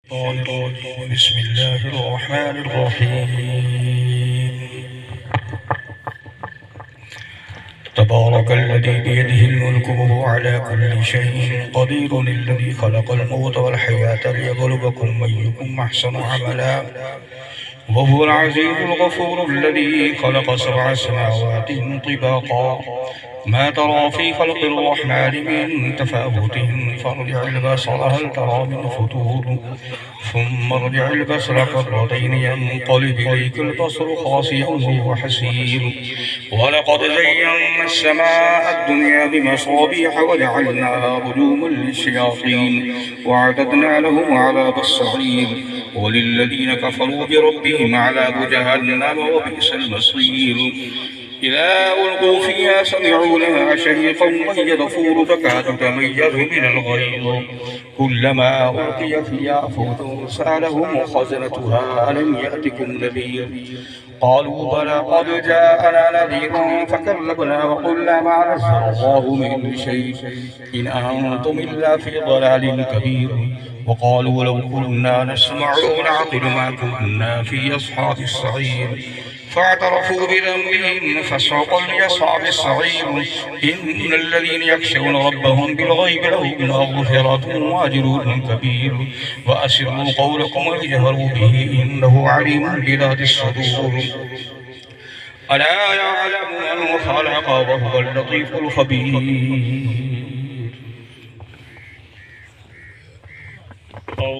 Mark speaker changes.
Speaker 1: بسم الله الرحمن الرحيم. تبارك الذي بيده الملك وهو على كل شيء قدير، الذي خلق الموت والحياة ليبلوكم أيكم أحسن عملا، وهو العزيز الغفور الذي خلق 7 سماوات طباقا، ما ترى في خلق الرحمن من تفاوت فارجع البصر هل ترى من فطور، ثم ارجع البصر كرتين ينقلب إليك البصر خاسئا وهو حسير. ولقد زينا السماء الدنيا بمصابيح وجعلناها رجوما للشياطين وأعتدنا لهم عذاب السعير. وللذين كفروا بربهم عذاب جهنم وبئس المصير. إذا ألقوا فيها سمعوا لها شهيقا وهي تفور تكاد تميز من الغيظ، كلما ألقي فيها فوج سألهم خزنتها ألم يأتكم نذير، قالوا بلى قد جاءنا نذير فكذبنا وقلنا ما نزل الله من شيء إن أنتم إلا في ضلال كبير. وقالوا لو كنا نسمع أو نعقل ما كنا في أصحاب السعير، فاعترفوا بذنبهم فسوقا لأصحاب السعير. إن الذين يخشون ربهم بالغيب لهم مغفرة وأجر كبير. وأسروا قولكم واجهروا به إنه عليم بذات الصدور. ألا يعلم من خلق وهو اللطيف الخبير.